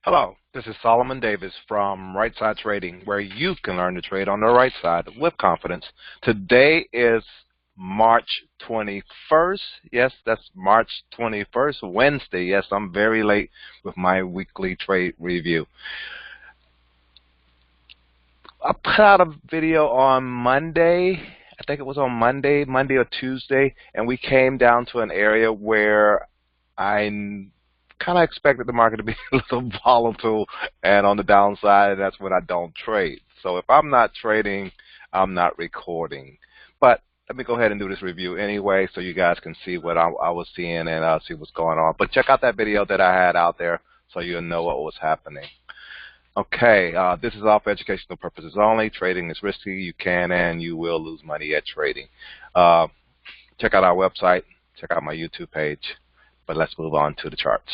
Hello, this is Solomon Davis from Right Side Trading, where you can learn to trade on the right side with confidence. Today is March 21st. Yes, that's March 21st, Wednesday. Yes, I'm very late with my weekly trade review. I put out a video on Monday. I think it was on Monday or Tuesday, and we came down to an area where I kind of expected the market to be a little volatile and on the downside, and that's when I don't trade. So if I'm not trading, I'm not recording. But let me go ahead and do this review anyway so you guys can see what I was seeing and see what's going on. But check out that video that I had out there so you'll know what was happening. Okay, this is all for educational purposes only. Trading is risky. You can and you will lose money at trading. Check out our website. Check out my YouTube page. But let's move on to the charts.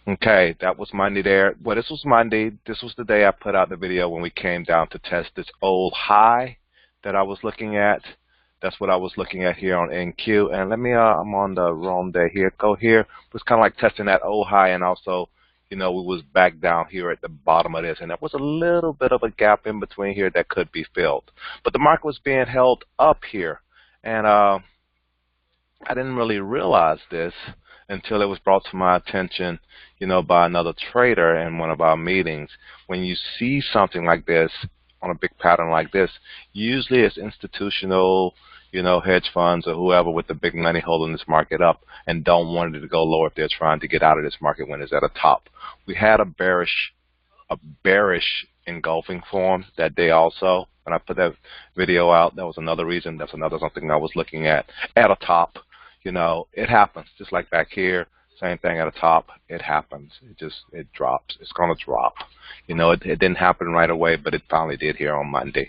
Okay, that was Monday there. Well, this was Monday. This was the day I put out the video when we came down to test this old high that I was looking at. That's what I was looking at here on NQ. And let me, I'm on the wrong day here. Go here. It was kind of like testing that old high, and also, you know, we was back down here at the bottom of this, and there was a little bit of a gap in between here that could be filled. But the market was being held up here, and I didn't really realize this until it was brought to my attention, you know, by another trader in one of our meetings. When you see something like this on a big pattern like this, usually it's institutional, you know, hedge funds or whoever with the big money holding this market up and don't want it to go lower if they're trying to get out of this market when it's at a top. We had a bearish engulfing form that day also. When I put that video out, that was another reason. That's another something I was looking at a top. You know, it happens just like back here. Same thing at the top. It happens. It drops. It's going to drop. You know, it didn't happen right away, but it finally did here on Monday.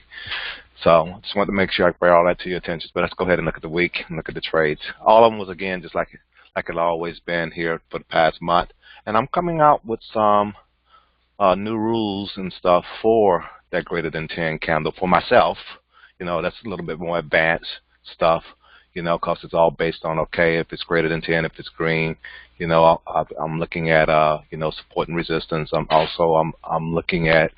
So just wanted to make sure I bring all that to your attention. But let's go ahead and look at the week and look at the trades. All of them was, again, just like it always been here for the past month. And I'm coming out with some new rules and stuff for that greater than 10 candle for myself. You know, that's a little bit more advanced stuff. You know, because it's all based on, okay, if it's greater than 10, if it's green, you know, I'm looking at, you know, support and resistance. I'm looking at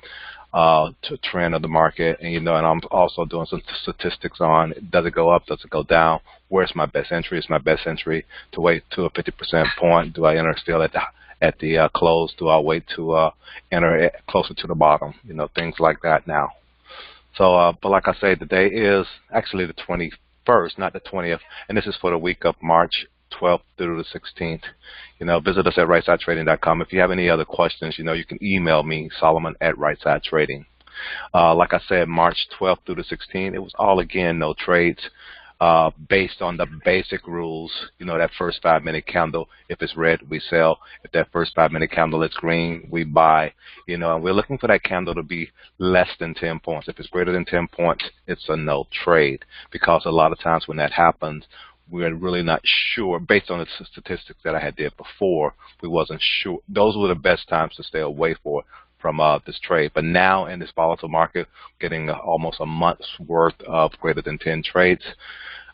trend of the market, and, you know, and I'm also doing some statistics on, does it go up, does it go down, where's my best entry? Is my best entry to wait to a 50% point? Do I enter still at the close? Do I wait to enter closer to the bottom? You know, things like that now. So, but like I say, the day is actually the 21st, not the 20th, and this is for the week of March 12th through the 16th. You know, visit us at rightsidetrading.com. If you have any other questions, you know, you can email me, Solomon at rightsidetrading. Like I said, March 12th through the 16th, it was all, again, no trades. Based on the basic rules, you know, that first 5-minute candle, if it's red, we sell. If that first 5-minute candle is green, we buy. You know, and we're looking for that candle to be less than 10 points. If it's greater than 10 points, it's a no trade, because a lot of times when that happens, we're really not sure. Based on the statistics that I had did before, we wasn't sure. Those were the best times to stay away from this trade. But now in this volatile market, getting almost a month's worth of greater than 10 trades.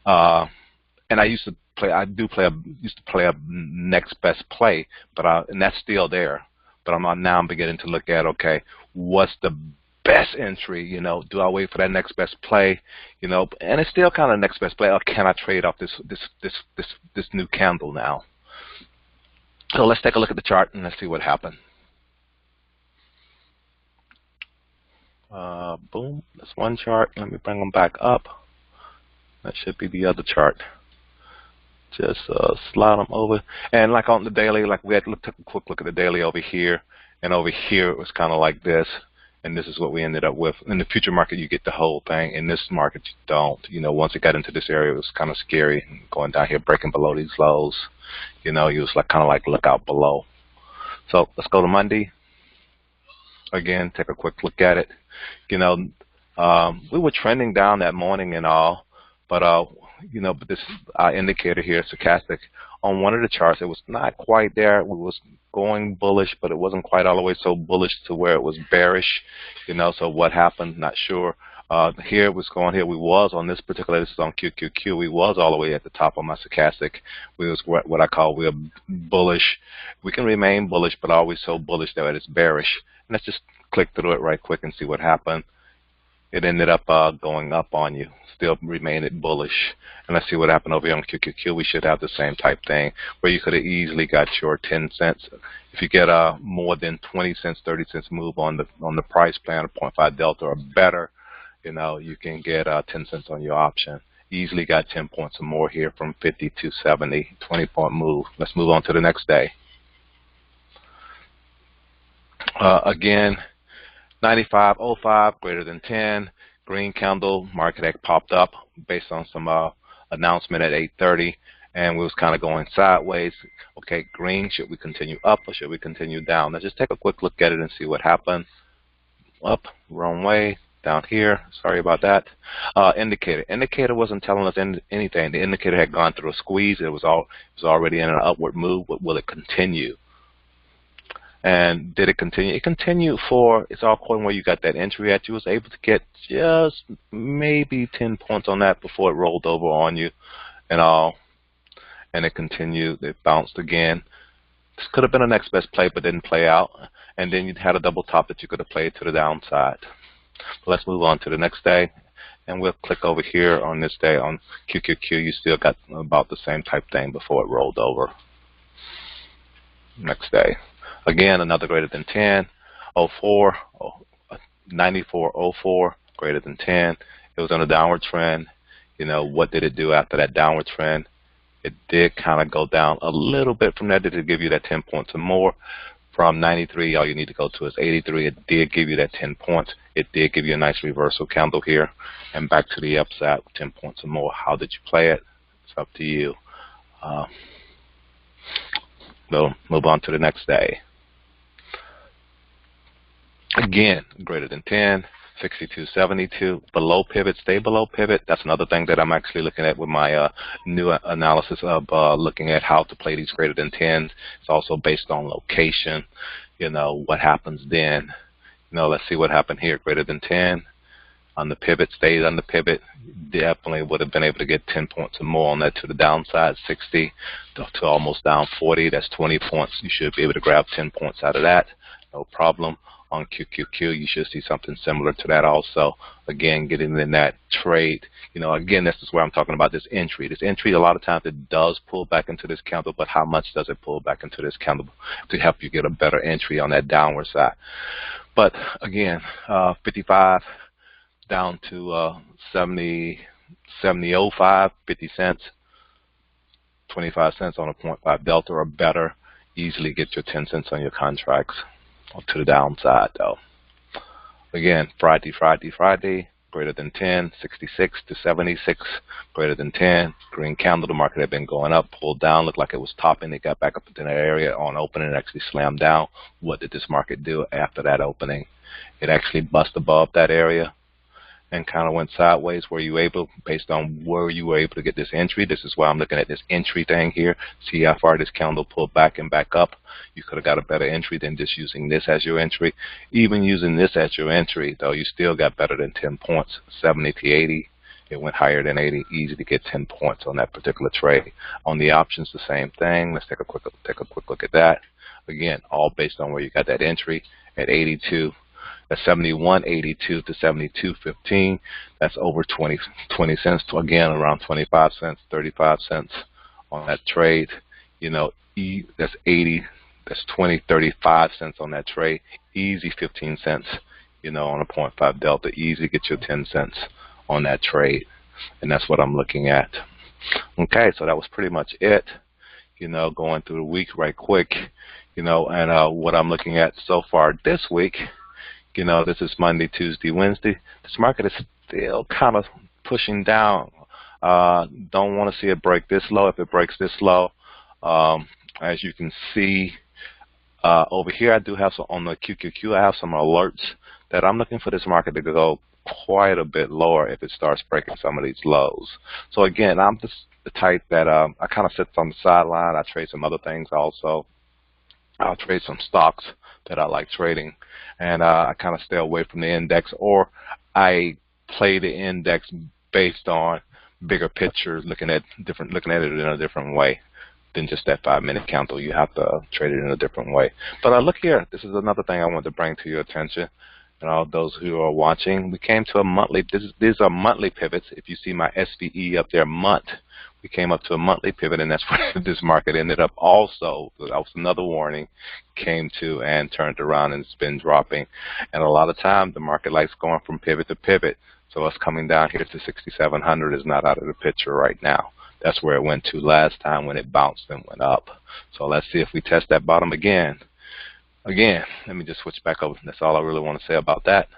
And I used to play a next best play, but and that's still there. But I'm beginning to look at, okay, what's the best entry? You know, do I wait for that next best play? You know, and it's still kind of next best play, or can I trade off this new candle now? So let's take a look at the chart and let's see what happened. Boom, that's one chart. Let me bring them back up. That should be the other chart. Just slide them over. And like on the daily, like we took a quick look at the daily over here. And over here, it was kind of like this. And this is what we ended up with. In the future market, you get the whole thing. In this market, you don't. You know, once it got into this area, it was kind of scary. Going down here, breaking below these lows. You know, you was like kind of like look out below. So let's go to Monday. Again, take a quick look at it. You know, we were trending down that morning and all. But, you know, but this indicator here, stochastic, on one of the charts, it was not quite there. It was going bullish, but it wasn't quite all the way so bullish to where it was bearish. You know, so what happened? Not sure. Here it was going here. We was on this particular, this is on QQQ. We was all the way at the top on my stochastic. We was what I call, we are bullish. We can remain bullish, but always so bullish that it's bearish. And let's just click through it right quick and see what happened. It ended up going up on you, still remaining bullish. And let's see what happened over here on QQQ. We should have the same type thing where you could have easily got your 10 cents. If you get more than 20 cents, 30 cents move on the price plan of 0.5 delta or better, you know, you can get 10 cents on your option. Easily got 10 points or more here from 50 to 70, 20-point move. Let's move on to the next day. Again, 95.05 greater than 10. Green candle, market had popped up based on some announcement at 8:30, and we was kind of going sideways. Okay, green, should we continue up or should we continue down? Let's just take a quick look at it and see what happened. Up, wrong way, down here. Sorry about that. Indicator wasn't telling us anything. The indicator had gone through a squeeze. It was already in an upward move. But will it continue? And did it continue? It continued for, it's all according where you got that entry at. You was able to get just maybe 10 points on that before it rolled over on you and all. And it continued. It bounced again. This could have been a next best play, but didn't play out. And then you had a double top that you could have played to the downside. But let's move on to the next day. And we'll click over here on this day on QQQ. You still got about the same type thing before it rolled over. Next day. Again, another greater than 10, 04, 94.04, greater than 10. It was on a downward trend. You know, what did it do after that downward trend? It did kind of go down a little bit from there. Did it give you that 10 points or more? From 93, all you need to go to is 83. It did give you that 10 points. It did give you a nice reversal candle here. And back to the upside with 10 points or more. How did you play it? It's up to you. We'll move on to the next day. Again, greater than 10, 62.72, below pivot, stay below pivot. That's another thing that I'm actually looking at with my new analysis of looking at how to play these greater than 10s. It's also based on location, you know, what happens then. You know, let's see what happened here. Greater than 10 on the pivot, stayed on the pivot. Definitely would have been able to get 10 points or more on that to the downside, 60 to almost down 40. That's 20 points. You should be able to grab 10 points out of that. No problem. On QQQ, you should see something similar to that also. Again, getting in that trade. You know, again, this is where I'm talking about this entry. This entry, a lot of times it does pull back into this candle, but how much does it pull back into this candle to help you get a better entry on that downward side? But again, 55 down to 70.05, 50 cents, 25 cents on a 0.5 delta or better. Easily get your 10 cents on your contracts. To the downside though. Again, Friday, greater than 10, 66 to 76, greater than 10. Green candle, the market had been going up, pulled down, looked like it was topping. It got back up into that area on opening and actually slammed down. What did this market do after that opening? It actually bust above that area and kind of went sideways. Were you able, based on where you were able to get this entry? This is why I'm looking at this entry thing here. See how far this candle pulled back and back up. You could have got a better entry than just using this as your entry. Even using this as your entry, though, you still got better than 10 points, 70 to 80. It went higher than 80. Easy to get 10 points on that particular trade. On the options, the same thing. Let's take a quick look at that. Again, all based on where you got that entry at 82. That's 71.82 to 72.15. That's over 20 cents. Again, around 25 cents, 35 cents on that trade. You know, that's 80. That's 20, 35 cents on that trade. Easy 15 cents. You know, on a 0.5 delta. Easy get your 10 cents on that trade, and that's what I'm looking at. Okay, so that was pretty much it. You know, going through the week right quick. You know, and what I'm looking at so far this week. You know, this is Monday, Tuesday, Wednesday. This market is still kind of pushing down. Don't want to see it break this low. If it breaks this low, as you can see over here, I do have some on the QQQ. I have some alerts that I'm looking for this market to go quite a bit lower if it starts breaking some of these lows. So again, I'm just the type that I kind of sit on the sideline. I trade some other things also. I'll trade some stocks that I like trading, and I kind of stay away from the index, or I play the index based on bigger pictures, looking at it in a different way than just that 5-minute candle. You have to trade it in a different way. But look here, this is another thing I want to bring to your attention. And all those who are watching, we came to a monthly, these are monthly pivots. If you see my SVE up there, month, we came up to a monthly pivot, and that's where this market ended up also. That was another warning, came to and turned around, and it's been dropping. And a lot of time, the market likes going from pivot to pivot. So us coming down here to 6,700 is not out of the picture right now. That's where it went to last time when it bounced and went up. So let's see if we test that bottom again. Again, let me just switch back over. That's all I really want to say about that.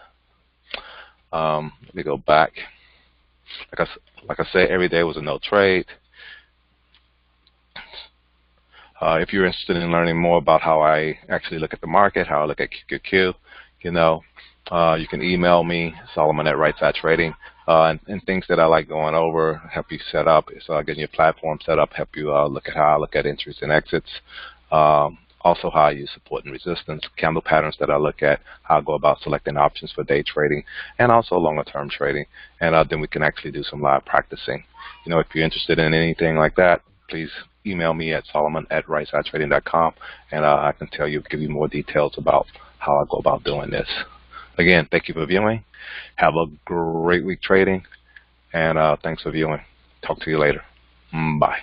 Let me go back. Like I said, every day was a no trade. If you're interested in learning more about how I actually look at the market, how I look at QQQ, you can email me, Solomon@RightSideTrading, and things that I like going over, help you set up, so getting your platform set up, help you look at how I look at entries and exits. Also how I use support and resistance, candle patterns that I look at, how I go about selecting options for day trading, and also longer term trading. And then we can actually do some live practicing. If you're interested in anything like that, please email me at Solomon@RightSideTrading.com, and I can give you more details about how I go about doing this. Again, thank you for viewing. Have a great week trading, and thanks for viewing. Talk to you later. Bye.